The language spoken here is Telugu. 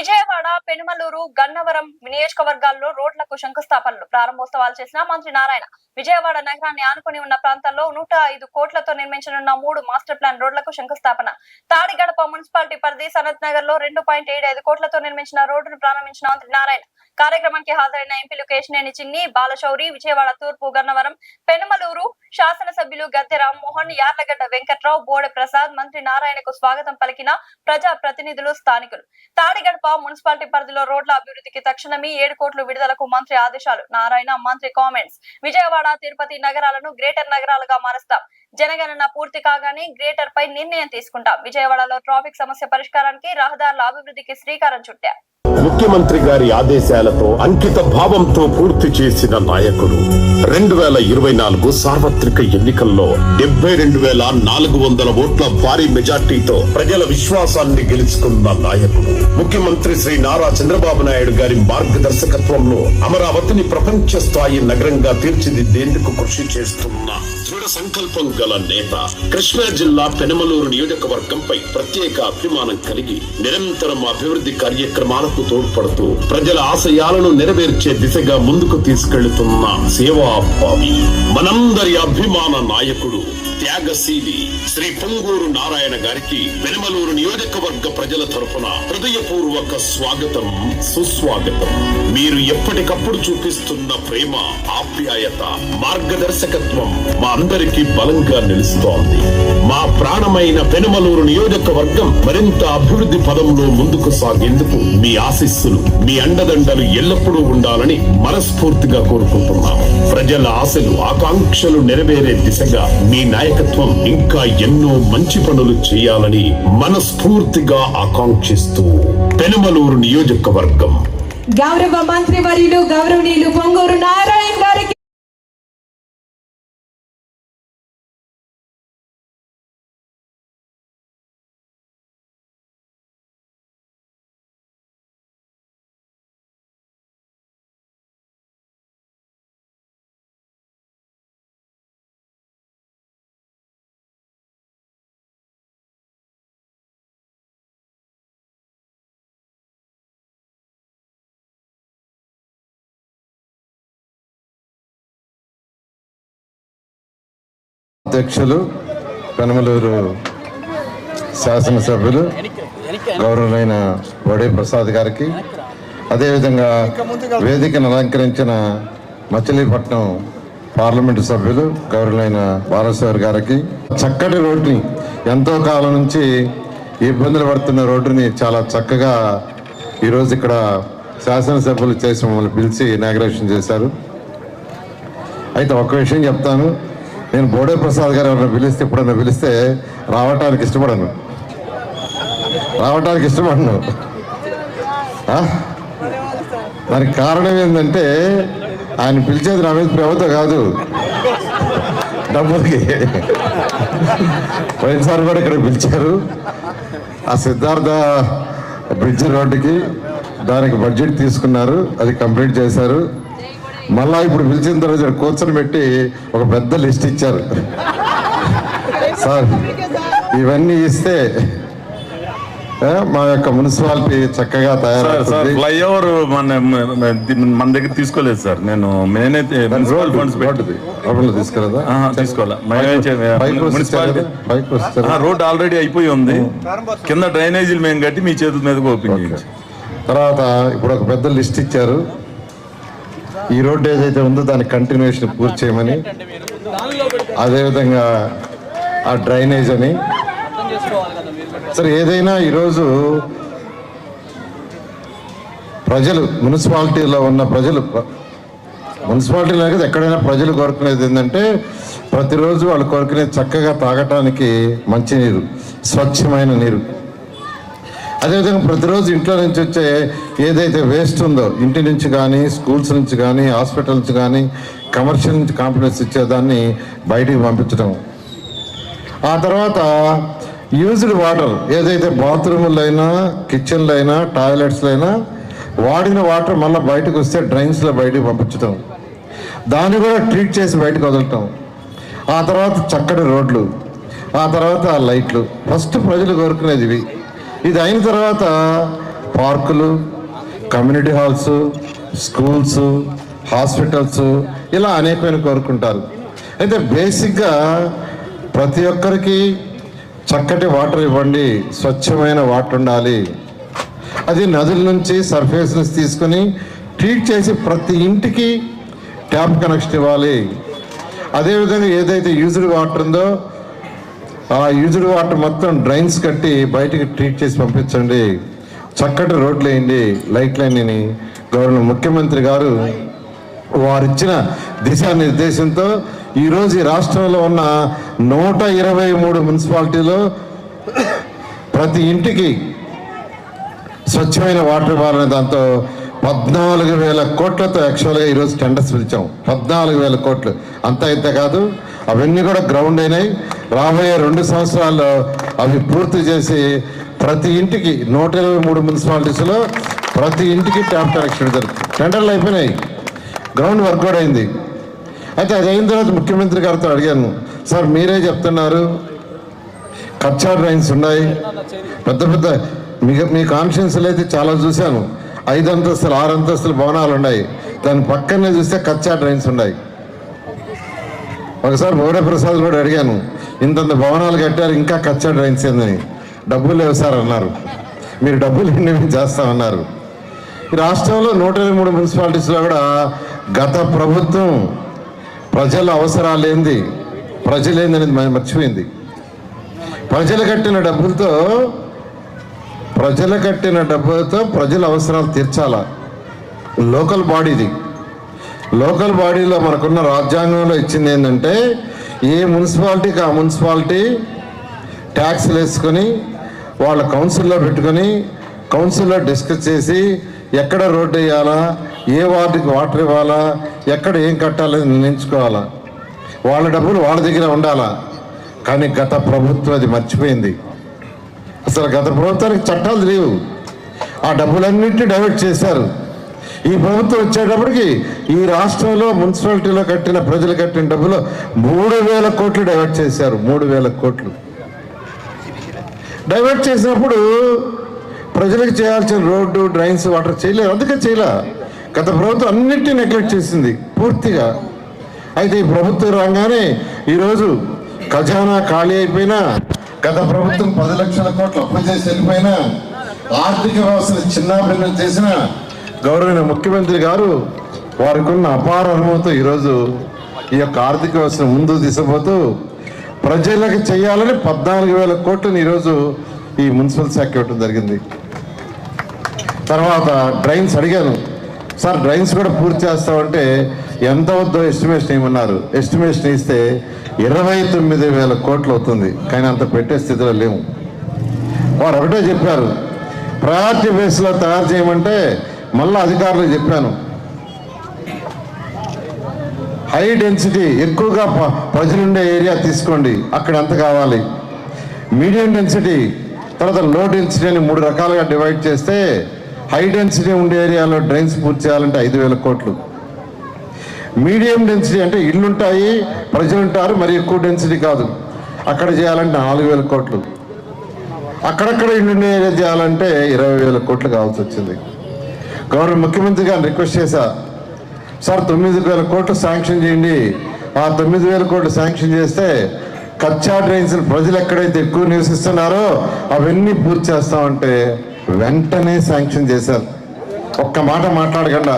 విజయవాడ, పెనుమలూరు, గన్నవరం నియోజకవర్గాల్లో రోడ్లకు శంకుస్థాపనలు, ప్రారంభోత్సవాలు చేసిన మంత్రి నారాయణ. విజయవాడ నగరాన్ని ఆనుకుని ఉన్న ప్రాంతాల్లో 105 కోట్లతో నిర్మించనున్న 3 మాస్టర్ ప్లాన్ రోడ్లకు శంకుస్థాపన. తాడిగడప మున్సిపాలిటీ పరిధి సనత్ నగర్ లో 2.75 కోట్లతో నిర్మించిన రోడ్డును ప్రారంభించిన మంత్రి నారాయణ. కార్యక్రమానికి హాజరైన ఎంపీలు కేశినేని చిన్ని, బాలశౌరి, విజయవాడ తూర్పు, గన్నవరం, పెనుమలూరు శాసనసభ్యులు గద్దె రామ్మోహన్, యార్లగడ్డ వెంకట్రావు, బోడె ప్రసాద్, మంత్రి నారాయణకు స్వాగతం పలికిన ప్రజా ప్రతినిధులు, స్థానికులు. తాడిగడప మున్సిపాలిటీ పరిధిలో రోడ్ల అభివృద్ధికి తక్షణమే 7 కోట్ల విడుదలకు మంత్రి ఆదేశాలు. నారాయణ మంత్రి కామెంట్స్. విజయవాడ, తిరుపతి నగరాలను గ్రేటర్ నగరాలుగా మారుస్తాం. జనగణన పూర్తి కాగానే గ్రేటర్ పై నిర్ణయం తీసుకుంటాం. విజయవాడలో ట్రాఫిక్ సమస్య పరిష్కారానికి, రహదారుల అభివృద్ధికి శ్రీకారం చుట్టాం. ముఖ్యమంత్రి గారి ఆదేశాలతో అంకిత భావంతో పూర్తి చేసిన నాయకుడు. 2024 సార్వత్రిక ఎన్నికల్లో 72,400 ఓట్ల భారీ మెజార్టీతో ప్రజల విశ్వాసాన్ని గెలుచుకున్న నాయకుడు. ముఖ్యమంత్రి శ్రీ నారా చంద్రబాబు నాయుడు గారి మార్గదర్శకత్వంలో అమరావతిని ప్రపంచ స్థాయి నగరంగా తీర్చిదిద్దేందుకు కృషి చేస్తున్న దృఢ సంకల్పం గల నేత. కృష్ణా జిల్లా పెనుమలూరు నియోజకవర్గంపై ప్రత్యేక అభిమానం కలిగి నిరంతరం అభివృద్ధి కార్యక్రమాలకు తోడ్పడుతూ ప్రజల ఆశయాలను నెరవేర్చే దిశగా ముందుకు తీసుకెళ్తున్న సేవాభావి, మనందరి అభిమాన నాయకుడు, త్యాగశీలి శ్రీ పొంగూరు నారాయణ గారికి పెనుమలూరు నియోజకవర్గ ప్రజల తరఫున హృదయపూర్వక స్వాగతం, సుస్వాగతం. మీరు ఎప్పటికప్పుడు చూపిస్తున్న ప్రేమ, ఆప్యాయత, మార్గదర్శకత్వం మా అందరికీ బలంగా నిలుస్తోంది. మా ప్రాణమైన పెనుమలూరు నియోజకవర్గం మరింత అభివృద్ధి పదంలో ముందుకు సాగేందుకు మీ ఆశీస్సులు, మీ అండదండలు ఎల్లప్పుడూ ఉండాలని మనస్ఫూర్తిగా కోరుకుంటున్నాం. ప్రజల ఆశలు, ఆకాంక్షలు నెరవేరే దిశగా మీ నాయకత్వం ఇంకా ఎన్నో మంచి పనులు చేయాలని మనస్ఫూర్తిగా ఆకాంక్షిస్తూ పెనుమలూరు నియోజకవర్గం. గౌరవ మంత్రి వర్యులు గౌరవనీయులు పొంగూరు నారాయణ గారికి అధ్యక్షులు, పెనుమలూరు శాసనసభ్యులు గౌరవనీయులైన బోడే ప్రసాద్ గారికి, అదేవిధంగా వేదికను అలంకరించిన మచిలీపట్నం పార్లమెంటు సభ్యులు గౌరవనీయులైన బాలశౌరి గారికి, చక్కటి రోడ్డుని, ఎంతో కాలం నుంచి ఇబ్బందులు పడుతున్న రోడ్డుని చాలా చక్కగా ఈరోజు ఇక్కడ శాసనసభ్యులు చేసి మమ్మల్ని పిలిచి ఇనాగ్రేషన్ చేశారు. అయితే ఒక విషయం చెప్తాను, నేను బోడే ప్రసాద్ గారు ఎవరైనా పిలిస్తే, ఎప్పుడన్నా పిలిస్తే రావటానికి ఇష్టపడను. దానికి కారణం ఏంటంటే ఆయన పిలిచేది నా మీద ప్రేమతో కాదు, డబ్బులకి. పోయినసారి కూడా ఇక్కడ పిలిచారు. ఆ సిద్ధార్థ బ్రిడ్జ్ రోడ్డుకి దానికి బడ్జెట్ తీసుకున్నారు, అది కంప్లీట్ చేశారు. మళ్ళా ఇప్పుడు పిలిచిన తర్వాత కూర్చొని పెట్టి ఒక పెద్ద లిస్ట్ ఇచ్చారు. సార్ ఇవన్నీ ఇస్తే మా యొక్క మున్సిపాలిటీ చక్కగా తయారవుతుంది. ఫ్లైఓవర్ మన దగ్గర తీసుకోలేదు సార్. నేనే తీసుకోలేదా? తీసుకోవాలి. రోడ్ ఆల్రెడీ అయిపోయి ఉంది. కింద డ్రైనేజీలు మేము కట్టి మీ చేతుల మీదకి ఓపెన్ చేయించి తర్వాత ఇప్పుడు ఒక పెద్ద లిస్ట్ ఇచ్చారు. ఈ రోడ్డు ఏదైతే ఉందో దాని కంటిన్యూషన్ పూర్తి చేయమని, అదేవిధంగా ఆ డ్రైనేజ్ అని. సరే, ఏదైనా ఈరోజు ప్రజలు, మున్సిపాలిటీలో ఉన్న ప్రజలు, మున్సిపాలిటీలో కదా ఎక్కడైనా ప్రజలు కోరుకునేది ఏంటంటే ప్రతిరోజు వాళ్ళు కోరుకునేది చక్కగా తాగటానికి మంచినీరు, స్వచ్ఛమైన నీరు. అదేవిధంగా ప్రతిరోజు ఇంట్లో నుంచి వచ్చే ఏదైతే వేస్ట్ ఉందో, ఇంటి నుంచి కానీ, స్కూల్స్ నుంచి కానీ, హాస్పిటల్ నుంచి కానీ, కమర్షియల్ నుంచి కాంప్లెక్స్ ఇచ్చేదాన్ని బయటికి పంపించడం. ఆ తర్వాత యూజ్డ్ వాటర్, ఏదైతే బాత్రూముల్లో అయినా, కిచెన్లో అయినా, టాయిలెట్స్లో అయినా వాడిన వాటర్ మళ్ళీ బయటకు వస్తే డ్రైన్స్లో బయటకు పంపించడం, దాన్ని కూడా ట్రీట్ చేసి బయటకు వదలటం. ఆ తర్వాత చక్కటి రోడ్లు, ఆ తర్వాత లైట్లు. ఫస్ట్ ప్రజలు కోరుకునేది ఇవి. ఇది అయిన తర్వాత పార్కులు, కమ్యూనిటీ హాల్స్, స్కూల్స్, హాస్పిటల్స్ ఇలా అనేకమైన కోరుకుంటారు. అయితే బేసిక్గా ప్రతి ఒక్కరికి చక్కటి వాటర్ ఇవ్వండి, స్వచ్ఛమైన వాటర్ ఉండాలి. అది నదుల నుంచి సర్ఫేస్ నుంచి తీసుకొని ట్రీట్ చేసి ప్రతి ఇంటికి ట్యాప్ కనెక్షన్ ఇవ్వాలి. అదేవిధంగా ఏదైతే యూజ్డ్ వాటర్ ఉందో ఆ యూజ్డ్ వాటర్ మొత్తం డ్రైన్స్ కట్టి బయటికి ట్రీట్ చేసి పంపించండి. చక్కటి రోడ్లు వేయండి, లైట్ లైన్ గవర్నర్ ముఖ్యమంత్రి గారు వారిచ్చిన దిశానిర్దేశంతో ఈరోజు ఈ రాష్ట్రంలో ఉన్న 123 మున్సిపాలిటీలో ప్రతి ఇంటికి స్వచ్ఛమైన వాటర్ ఇవ్వాలనే దాంతో 14,000 కోట్లతో యాక్చువల్గా ఈరోజు టెండర్స్ పిలిచాం. 14,000 కోట్లు అంతా ఇంత కాదు, అవన్నీ కూడా గ్రౌండ్ అయినాయి. రాబోయే 2 సంవత్సరాల్లో అవి పూర్తి చేసి ప్రతి ఇంటికి 123 మున్సిపాలిటీస్లో ప్రతి ఇంటికి ట్యాప్ కనెక్షన్ జరుగుతుంది. టెండర్లు అయిపోయినాయి, గ్రౌండ్ వర్క్ కూడా అయింది. అయితే అది అయిన తర్వాత ముఖ్యమంత్రి గారితో అడిగాను, సార్ మీరే చెప్తున్నారు కచ్చా డ్రైన్స్ ఉన్నాయి, పెద్ద పెద్ద మీ కాన్స్టిట్యున్సీలు అయితే చాలా చూశాను, 5 అంతస్తులు 6 అంతస్తుల భవనాలు ఉన్నాయి, దాని పక్కనే చూస్తే కచ్చా డ్రైన్స్ ఉన్నాయి. ఒకసారి బోడే ప్రసాద్ కూడా అడిగాను, ఇంతంత భవనాలు కట్టారు ఇంకా కచ్చా డ్రైన్స్ ఏందని. డబ్బులు లేవు సార్ అన్నారు. మీరు డబ్బులు ఎన్ని చేస్తామన్నారు. ఈ రాష్ట్రంలో 123 మున్సిపాలిటీస్లో కూడా గత ప్రభుత్వం ప్రజల అవసరాలు ఏంది, ప్రజలేందనేది మర్చిపోయింది. ప్రజలు కట్టిన డబ్బులతో ప్రజల అవసరాలు తీర్చాలా. లోకల్ బాడీది, లోకల్ బాడీలో మనకున్న రాజ్యాంగంలో ఇచ్చింది ఏంటంటే ఏ మున్సిపాలిటీకి ఆ మున్సిపాలిటీ ట్యాక్స్లు వేసుకొని వాళ్ళ కౌన్సిల్లో పెట్టుకొని కౌన్సిల్లో డిస్కస్ చేసి ఎక్కడ రోడ్డు వేయాలా, ఏ వార్డుకి వాటర్ ఇవ్వాలా, ఎక్కడ ఏం కట్టాలని నిర్ణయించుకోవాలా. వాళ్ళ డబ్బులు వాళ్ళ దగ్గర ఉండాలా. కానీ గత ప్రభుత్వం అది మర్చిపోయింది. అసలు గత ప్రభుత్వానికి చట్టాలు లేవు, ఆ డబ్బులన్నింటినీ డైవర్ట్ చేశారు. ఈ ప్రభుత్వం వచ్చేటప్పటికి ఈ రాష్ట్రంలో మున్సిపాలిటీలో కట్టిన ప్రజలు కట్టిన డబ్బులు 3,000 కోట్లు డైవర్ట్ చేశారు. 3,000 కోట్లు డైవర్ట్ చేసినప్పుడు ప్రజలకు చేయాల్సిన రోడ్డు, డ్రైన్స్, వాటర్ చేయలేదు. అందుకే చేయలే. గత ప్రభుత్వం అన్నింటినీ నెగ్లెక్ట్ చేసింది పూర్తిగా. అయితే ఈ ప్రభుత్వం రాగానే ఈరోజు ఖజానా ఖాళీ అయిపోయినా, గత ప్రభుత్వం 10 లక్షల కోట్లు అప్పు చేసి వెళ్ళిపోయినా, ఆర్థిక వ్యవస్థను చిన్నాభిన్నం చేసిన గౌరవనీయ ముఖ్యమంత్రి గారు వారికి ఉన్న అపార అనుభవంతో ఈరోజు ఈ యొక్క ఆర్థిక వ్యవస్థను ముందుకు తీసుకుపోతూ ప్రజలకు చేయాలని 14,000 కోట్లను ఈరోజు ఈ మున్సిపల్ శాఖ ఇవ్వడం జరిగింది. తర్వాత డ్రైన్స్ అడిగాను, సార్ డ్రైన్స్ కూడా పూర్తి చేస్తామంటే ఎంత అవుద్దో ఎస్టిమేషన్ ఏమన్నారు. ఎస్టిమేషన్ ఇస్తే 29,000 కోట్లు అవుతుంది. కానీ అంత పెట్టే స్థితిలో లేము. వారు ఒకటే చెప్పారు, ప్రయారిటీ బేస్లో తయారు చేయమంటే మళ్ళీ అధికారులకు చెప్పాను, హై డెన్సిటీ ఎక్కువగా ప్రజలుండే ఏరియా తీసుకోండి, అక్కడ ఎంత కావాలి. మీడియం డెన్సిటీ, తర్వాత లో డెన్సిటీ అని 3 రకాలుగా డివైడ్ చేస్తే హై డెన్సిటీ ఉండే ఏరియాలో డ్రైన్స్ పూర్తి చేయాలంటే 5,000 కోట్లు. మీడియం డెన్సిటీ అంటే ఇళ్ళుంటాయి, ప్రజలు ఉంటారు, మరి ఎక్కువ డెన్సిటీ కాదు, అక్కడ చేయాలంటే 4,000 కోట్లు. అక్కడక్కడ ఇళ్ళుండే ఏరియా చేయాలంటే 20,000 కోట్లు కావాల్సి వచ్చింది. గవర్నర్ ముఖ్యమంత్రి గారిని రిక్వెస్ట్ చేశా, సార్ 9,000 కోట్లు శాంక్షన్ చేయండి. ఆ 9,000 కోట్లు శాంక్షన్ చేస్తే కచ్చా డ్రైన్స్ ప్రజలు ఎక్కడైతే ఎక్కువ నివసిస్తున్నారో అవన్నీ పూర్తి చేస్తామంటే వెంటనే శాంక్షన్ చేశారు. ఒక్క మాట మాట్లాడకుండా